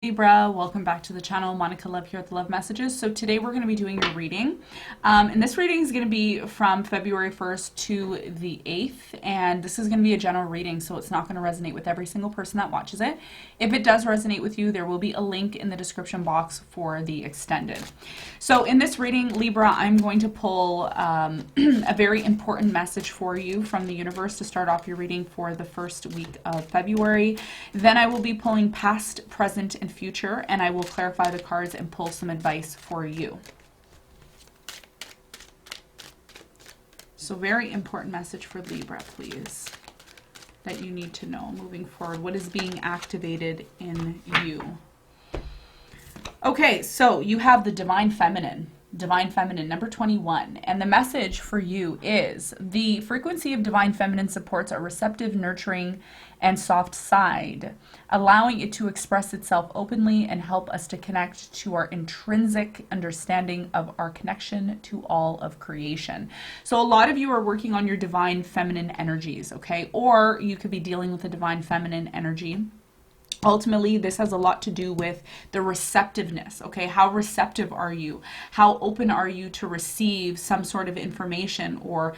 Libra, welcome back to the channel. Monica Love here with the Love Messages. So today we're going to be doing your reading. And this reading is going to be from February 1st to the 8th. And this is going to be a general reading, so it's not going to resonate with every single person that watches it. If it does resonate with you, there will be a link in the description box for the extended. So in this reading, Libra, I'm going to pull a very important message for you from the universe to start off your reading for the first week of February. Then I will be pulling past, present, and future, and I will clarify the cards and pull some advice for you. So very important message for Libra, please, that you need to know moving forward. What is being activated in you? Okay, so you have the Divine Feminine. Divine Feminine, number 21. And the message for you is the frequency of Divine Feminine supports a receptive, nurturing, and soft side, allowing it to express itself openly and help us to connect to our intrinsic understanding of our connection to all of creation. So a lot of you are working on your Divine Feminine energies, okay? Or you could be dealing with a Divine Feminine energy. Ultimately, this has a lot to do with the receptiveness, okay? How receptive are you? How open are you to receive some sort of information or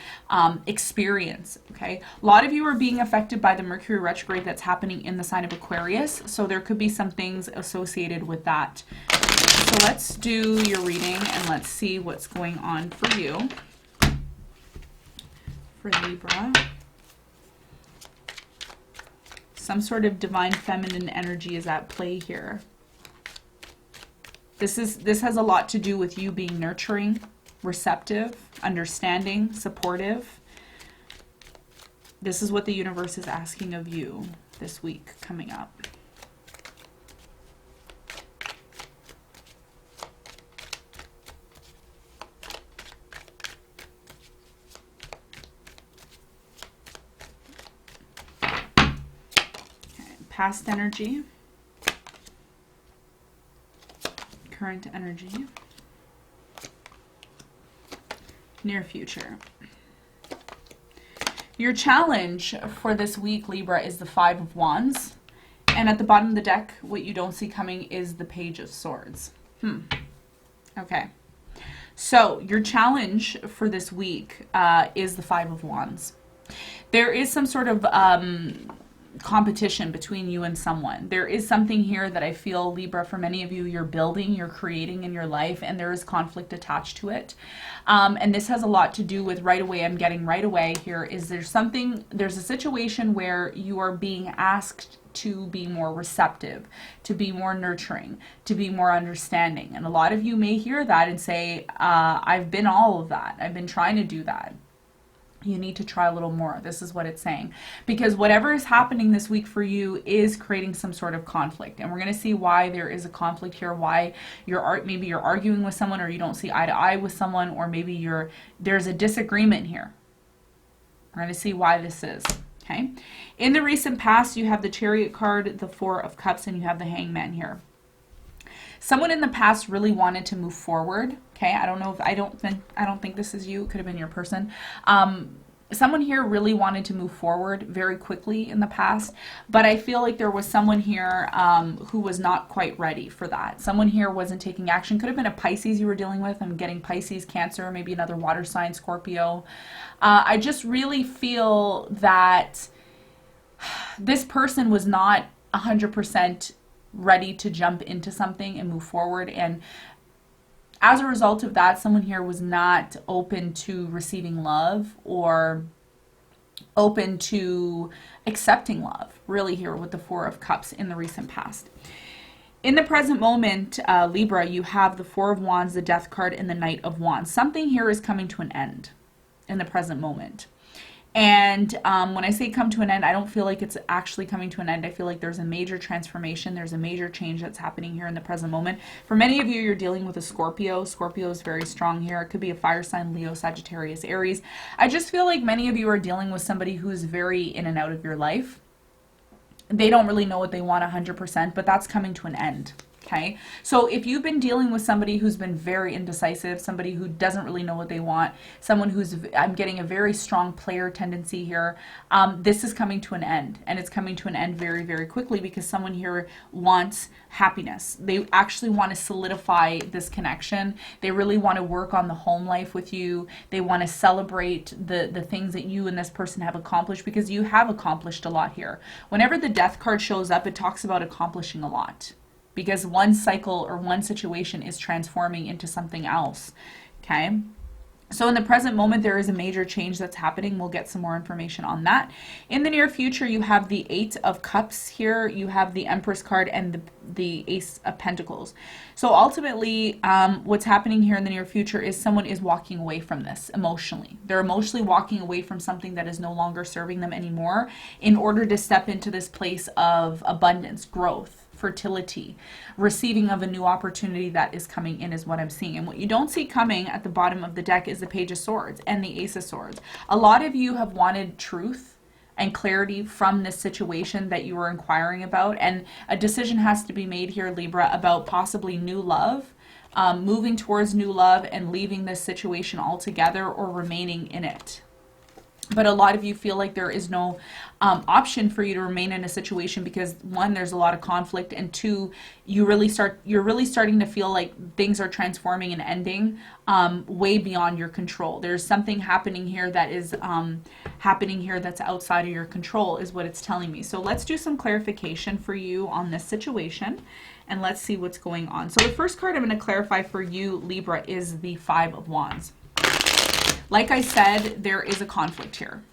experience, okay? A lot of you are being affected by the Mercury retrograde that's happening in the sign of Aquarius, so there could be some things associated with that. So let's do your reading and let's see what's going on for you, for Libra. Some sort of Divine Feminine energy is at play here. This has a lot to do with you being nurturing, receptive, understanding, supportive. This is what the universe is asking of you this week coming up. Past energy, current energy, near future. Your challenge for this week, Libra, is the Five of Wands. And at the bottom of the deck, what you don't see coming is the Page of Swords. Okay. So your challenge for this week is the Five of Wands. There is some sort of competition between you and someone. There is something here that I feel, Libra, for many of you, you're building, you're creating in your life, and there is conflict attached to it. And this has a lot to do with right away. I'm getting right away here is there's a situation where you are being asked to be more receptive, to be more nurturing, to be more understanding. And a lot of you may hear that and say, I've been all of that. I've been trying to do that. You need to try a little more. This is what it's saying. Because whatever is happening this week for you is creating some sort of conflict. And we're going to see why there is a conflict here, why maybe you're arguing with someone, or you don't see eye to eye with someone, or maybe there's a disagreement here. We're going to see why this is. Okay. In the recent past, you have the Chariot card, the Four of Cups, and you have the Hangman here. Someone in the past really wanted to move forward. Okay, I don't think this is you. It could have been your person. Someone here really wanted to move forward very quickly in the past, but I feel like there was someone here who was not quite ready for that. Someone here wasn't taking action. Could have been a Pisces you were dealing with. I'm getting Pisces, Cancer, maybe another water sign, Scorpio. I just really feel that this person was not 100% ready to jump into something and move forward, and as a result of that, someone here was not open to receiving love or open to accepting love, really, here with the Four of Cups in the recent past. In the present moment, Libra, you have the Four of Wands, the Death card, and the Knight of Wands. Something here is coming to an end in the present moment. And when I say come to an end, I don't feel like it's actually coming to an end. I feel like there's a major transformation. There's a major change that's happening here in the present moment. For many of you, you're dealing with a Scorpio. Scorpio is very strong here. It could be a fire sign, Leo, Sagittarius, Aries. I just feel like many of you are dealing with somebody who's very in and out of your life. They don't really know what they want 100%, but that's coming to an end. Okay, so if you've been dealing with somebody who's been very indecisive, somebody who doesn't really know what they want, someone who's, I'm getting a very strong player tendency here, this is coming to an end, and it's coming to an end very, very quickly, because someone here wants happiness. They actually want to solidify this connection. They really want to work on the home life with you. They want to celebrate the things that you and this person have accomplished, because you have accomplished a lot here. Whenever the Death card shows up, it talks about accomplishing a lot, because one cycle or one situation is transforming into something else. Okay, so in the present moment, there is a major change that's happening. We'll get some more information on that. In the near future, you have the Eight of Cups here, you have the Empress card, and the Ace of Pentacles. So ultimately, what's happening here in the near future is someone is walking away from this emotionally. They're emotionally walking away from something that is no longer serving them anymore, in order to step into this place of abundance, growth, fertility, receiving of a new opportunity that is coming in, is what I'm seeing. And what you don't see coming at the bottom of the deck is the Page of Swords and the Ace of Swords. A lot of you have wanted truth and clarity from this situation that you were inquiring about, and a decision has to be made here, Libra, about possibly new love, moving towards new love and leaving this situation altogether, or remaining in it. But a lot of you feel like there is no option for you to remain in a situation, because one, there's a lot of conflict, and two, you're really starting to feel like things are transforming and ending way beyond your control. There's something happening here that is that's outside of your control, is what it's telling me. So let's do some clarification for you on this situation, and let's see what's going on. So the first card I'm going to clarify for you, Libra, is the Five of Wands. Like I said, there is a conflict here.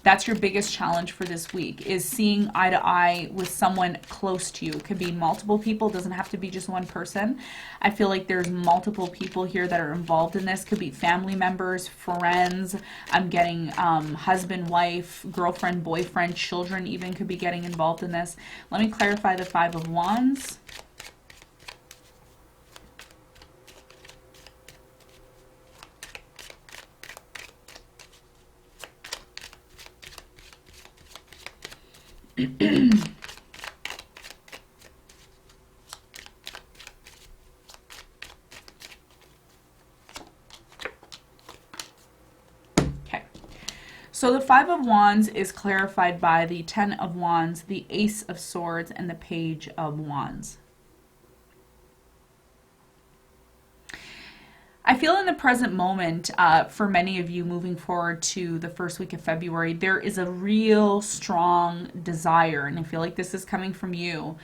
That's your biggest challenge for this week, is seeing eye to eye with someone close to you. It could be multiple people, doesn't have to be just one person. I feel like there's multiple people here that are involved in this. Could be family members, friends. I'm getting husband, wife, girlfriend, boyfriend, children even could be getting involved in this. Let me clarify the Five of Wands. Okay, so the Five of Wands is clarified by the Ten of Wands, the Ace of Swords, and the Page of Wands. I feel in the present moment, for many of you moving forward to the first week of February, there is a real strong desire, and I feel like this is coming from you,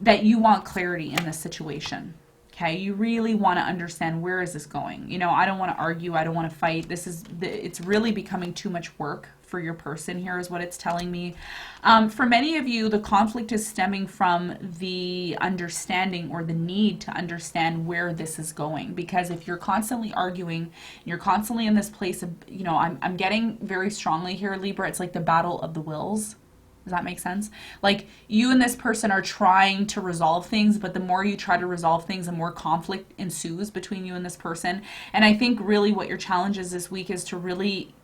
that you want clarity in this situation. Okay, you really want to understand, where is this going? You know, I don't want to argue, I don't want to fight. It's really becoming too much work for your person here, is what it's telling me. For many of you, the conflict is stemming from the understanding, or the need to understand where this is going. Because if you're constantly arguing, you're constantly in this place of, you know, I'm getting very strongly here, Libra, it's like the battle of the wills. Does that make sense? Like, you and this person are trying to resolve things, but the more you try to resolve things, the more conflict ensues between you and this person. And I think really what your challenge is this week is to really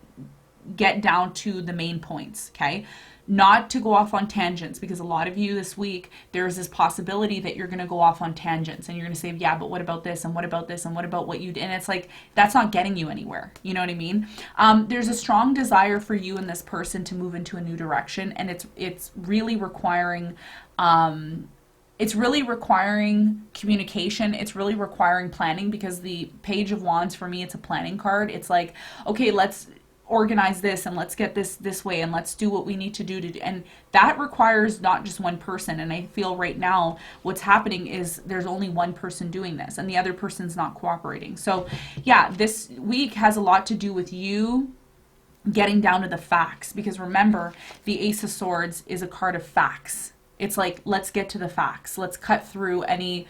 get down to the main points, okay? Not to go off on tangents, because a lot of you this week, there's this possibility that you're going to go off on tangents, and you're going to say, yeah, but what about this, and what about this, and what about what you did? And it's like, that's not getting you anywhere. You know what I mean? There's a strong desire for you and this person to move into a new direction, and it's really requiring communication. It's really requiring planning, because the Page of Wands, for me, it's a planning card. It's like, okay, let's organize this, and let's get this way, and let's do what we need to do and that requires not just one person. And I feel right now what's happening is there's only one person doing this, and the other person's not cooperating. So yeah, this week has a lot to do with you getting down to the facts, because remember, the Ace of Swords is a card of facts. It's like, let's get to the facts. Let's cut through any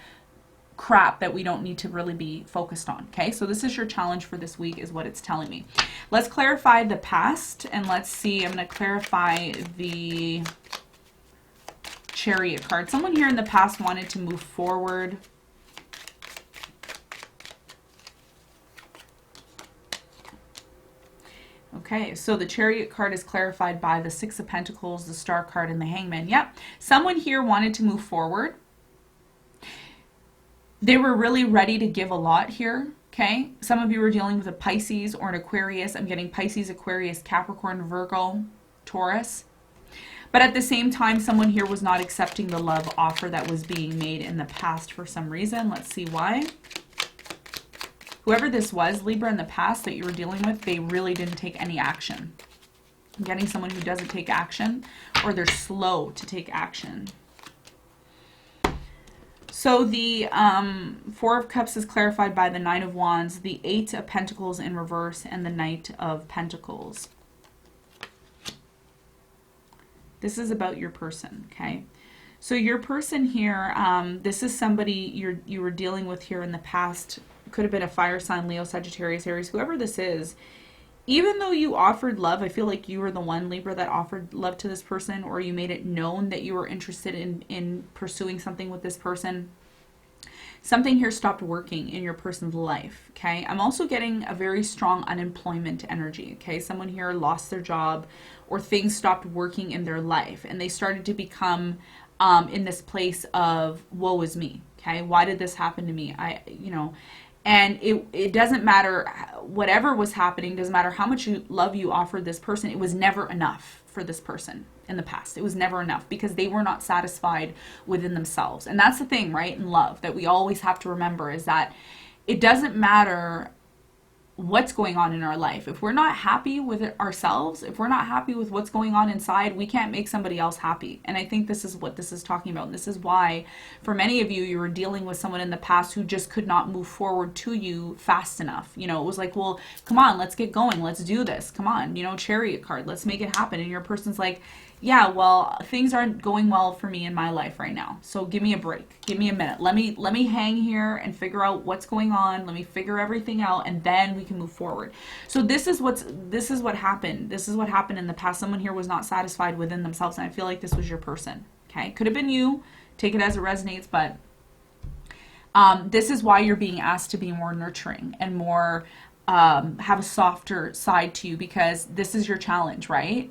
crap that we don't need to really be focused on. Okay, so this is your challenge for this week, is what it's telling me. Let's clarify the past, and let's see. I'm going to clarify the Chariot card. Someone here in the past wanted to move forward. Okay, so the Chariot card is clarified by the Six of Pentacles, the Star card, and the Hangman. Yep, someone here wanted to move forward. They were really ready to give a lot here. Okay. Some of you are dealing with a Pisces or an Aquarius. I'm getting Pisces, Aquarius, Capricorn, Virgo, Taurus. But at the same time, someone here was not accepting the love offer that was being made in the past for some reason. Let's see why. Whoever this was, Libra, in the past that you were dealing with, they really didn't take any action. I'm getting someone who doesn't take action, or they're slow to take action. So the Four of Cups is clarified by the Nine of Wands, the Eight of Pentacles in reverse, and the Knight of Pentacles. This is about your person, okay? So your person here, this is somebody you were dealing with here in the past. Could have been a fire sign, Leo, Sagittarius, Aries, whoever this is. Even though you offered love, I feel like you were the one, Libra, that offered love to this person, or you made it known that you were interested in pursuing something with this person. Something here stopped working in your person's life, okay? I'm also getting a very strong unemployment energy, okay? Someone here lost their job, or things stopped working in their life, and they started to become in this place of, woe is me, okay? Why did this happen to me? And it doesn't matter, whatever was happening, doesn't matter how much love you offered this person, it was never enough for this person in the past. It was never enough because they were not satisfied within themselves. And that's the thing, right, in love, that we always have to remember, is that it doesn't matter what's going on in our life. If we're not happy with it ourselves, if we're not happy with what's going on inside, we can't make somebody else happy. And I think this is what this is talking about. And this is why, for many of you, you were dealing with someone in the past who just could not move forward to you fast enough. You know, it was like, well, come on, let's get going. Let's do this. Come on, Chariot card. Let's make it happen. And your person's like, yeah, well, things aren't going well for me in my life right now. So give me a break. Give me a minute. Let me hang here and figure out what's going on. Let me figure everything out, and then we can move forward. So this is what happened. This is what happened in the past. Someone here was not satisfied within themselves, and I feel like this was your person. Okay, could have been you. Take it as it resonates, but this is why you're being asked to be more nurturing and more have a softer side to you, because this is your challenge, right?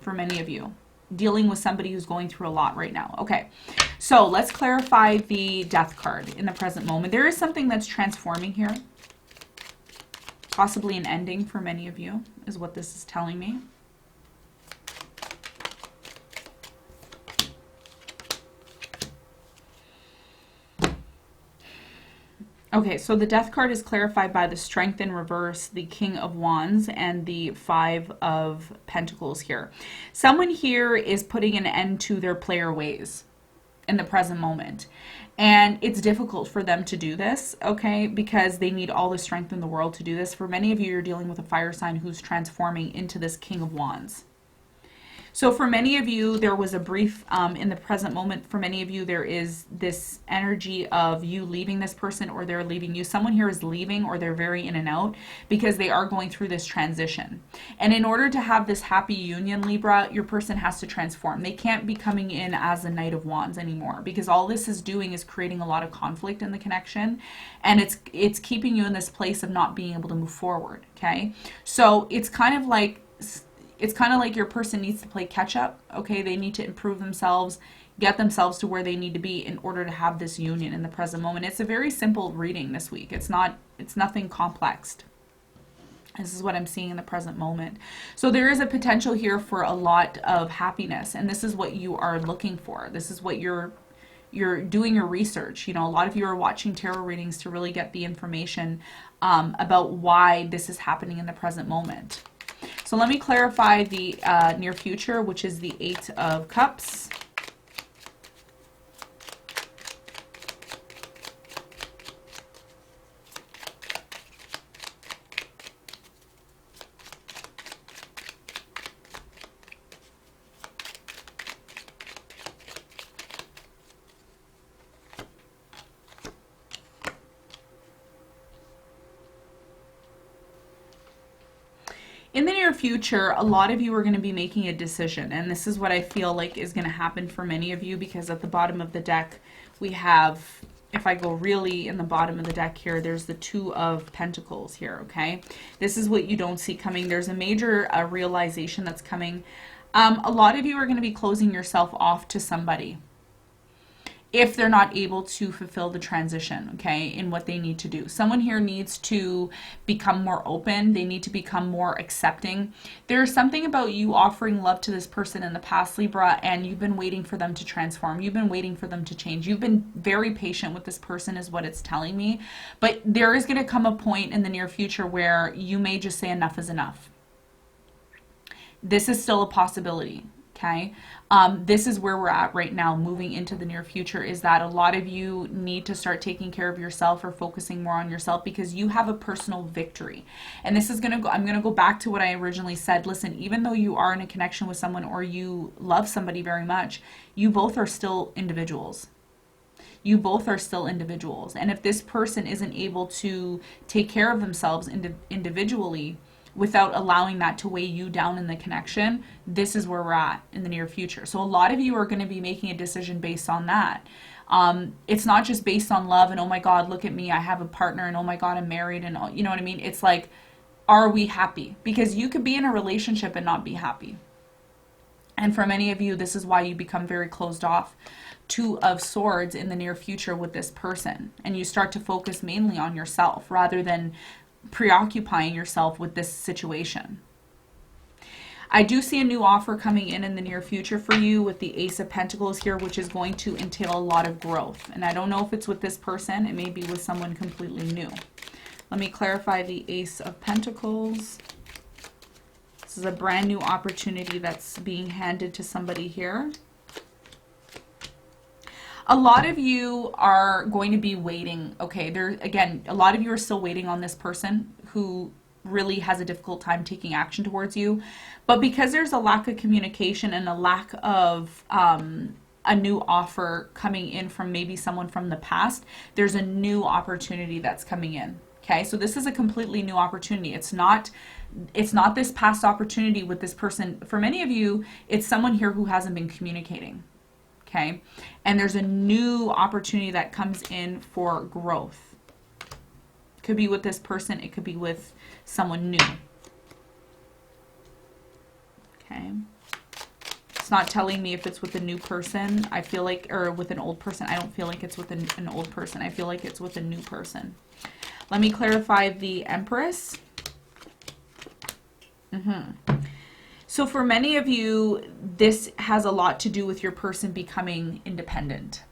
For many of you, dealing with somebody who's going through a lot right now. Okay, so let's clarify the Death card in the present moment. There is something that's transforming here. Possibly an ending for many of you is what this is telling me. Okay, so the Death card is clarified by the Strength in reverse, the King of Wands, and the Five of Pentacles here. Someone here is putting an end to their player ways in the present moment. And it's difficult for them to do this, okay, because they need all the strength in the world to do this. For many of you, you're dealing with a fire sign who's transforming into this King of Wands. So for many of you, there was a brief, in the present moment, for many of you, there is this energy of you leaving this person, or they're leaving you. Someone here is leaving, or they're very in and out, because they are going through this transition. And in order to have this happy union, Libra, your person has to transform. They can't be coming in as the Knight of Wands anymore, because all this is doing is creating a lot of conflict in the connection, and it's keeping you in this place of not being able to move forward, okay? So it's kind of like your person needs to play catch up, okay? They need to improve themselves, get themselves to where they need to be in order to have this union in the present moment. It's a very simple reading this week. It's nothing complex. This is what I'm seeing in the present moment. So there is a potential here for a lot of happiness, and this is what you are looking for. This is what you're doing your research. A lot of you are watching tarot readings to really get the information about why this is happening in the present moment. So let me clarify the near future, which is the Eight of Cups. In the near future, a lot of you are going to be making a decision, and this is what I feel like is going to happen for many of you, because at the bottom of the deck we have, if I go really in the bottom of the deck here, there's the Two of Pentacles here, okay? This is what you don't see coming. There's a major realization that's coming. A lot of you are going to be closing yourself off to somebody. if they're not able to fulfill the transition, okay, in what they need to do. Someone here needs to become more open. They need to become more accepting. There's something about you offering love to this person in the past, Libra, and you've been waiting for them to transform. You've been waiting for them to change. You've been very patient with this person is what it's telling me. But there is going to come a point in the near future where you may just say enough is enough. This is still a possibility. Okay, this is where we're at right now, moving into the near future, is that a lot of you need to start taking care of yourself or focusing more on yourself because you have a personal victory. And this is I'm going to go back to what I originally said. Listen, even though you are in a connection with someone or you love somebody very much, you both are still individuals. You both are still individuals. And if this person isn't able to take care of themselves individually, without allowing that to weigh you down in the connection, this is where we're at in the near future. So a lot of you are going to be making a decision based on that. It's not just based on love and, oh my God, look at me, I have a partner, and oh my God, I'm married, and you know what I mean? It's like, are we happy? Because you could be in a relationship and not be happy. And for many of you, this is why you become very closed off. Two of Swords in the near future with this person. And you start to focus mainly on yourself rather than preoccupying yourself with this situation. I do see a new offer coming in the near future for you with the Ace of Pentacles here, which is going to entail a lot of growth. And I don't know if it's with this person. It may be with someone completely new. Let me clarify the Ace of Pentacles. This is a brand new opportunity that's being handed to somebody here. A lot of you are going to be waiting. Okay, again, a lot of you are still waiting on this person who really has a difficult time taking action towards you. But because there's a lack of communication and a lack of a new offer coming in from maybe someone from the past, there's a new opportunity that's coming in. Okay, so this is a completely new opportunity. It's not this past opportunity with this person. For many of you, it's someone here who hasn't been communicating. Okay, and there's a new opportunity that comes in for growth. Could be with this person, it could be with someone new. Okay, it's not telling me if it's with a new person. I feel like, or with an old person. I don't feel like it's with an old person. I feel like it's with a new person. Let me clarify the Empress. So for many of you, this has a lot to do with your person becoming independent.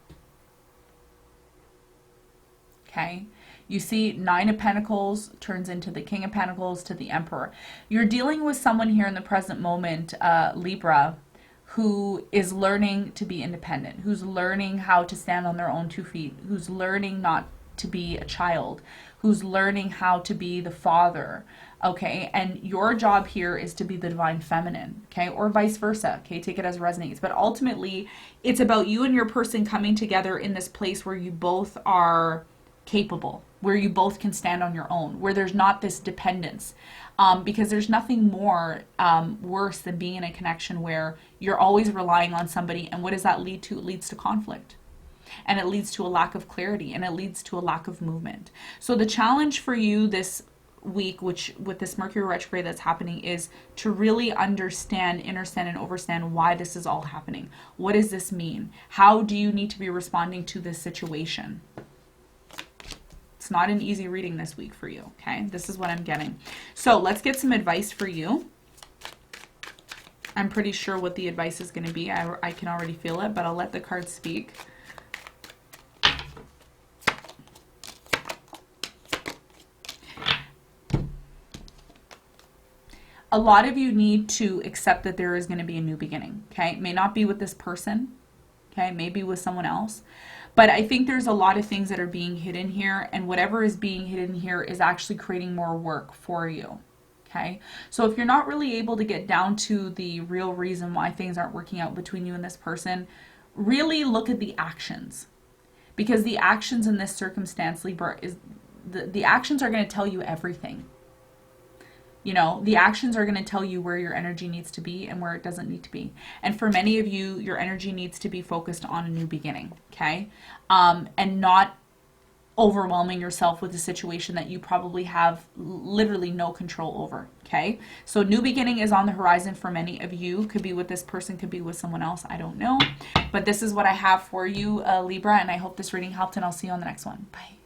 Okay. You see 9 of Pentacles turns into the King of Pentacles to the Emperor. You're dealing with someone here in the present moment, Libra, who is learning to be independent, who's learning how to stand on their own 2 feet, who's learning not to be a child, who's learning how to be the father. Okay, and your job here is to be the divine feminine, okay, or vice versa, okay, take it as resonates. But ultimately, it's about you and your person coming together in this place where you both are capable, where you both can stand on your own, where there's not this dependence. Because there's nothing more worse than being in a connection where you're always relying on somebody, and what does that lead to? It leads to conflict. And it leads to a lack of clarity, and it leads to a lack of movement. So the challenge for you this week, which with this Mercury retrograde that's happening, is to really understand, understand, and understand why this is all happening. What does this mean? How do you need to be responding to this situation? It's not an easy reading this week for you, okay? This is what I'm getting. So let's get some advice for you. I'm pretty sure what the advice is going to be. I can already feel it, but I'll let the cards speak. A lot of you need to accept that there is going to be a new beginning, okay? It may not be with this person, okay? Maybe with someone else. But I think there's a lot of things that are being hidden here, and whatever is being hidden here is actually creating more work for you, okay? So if you're not really able to get down to the real reason why things aren't working out between you and this person, really look at the actions. Because the actions in this circumstance, Libra, is the actions are going to tell you everything. You know, the actions are going to tell you where your energy needs to be and where it doesn't need to be. And for many of you, your energy needs to be focused on a new beginning, okay? And not overwhelming yourself with a situation that you probably have literally no control over. Okay, so new beginning is on the horizon for many of you. Could be with this person, could be with someone else, I don't know, but this is what I have for you, Libra, and I hope this reading helped, and I'll see you on the next one. Bye.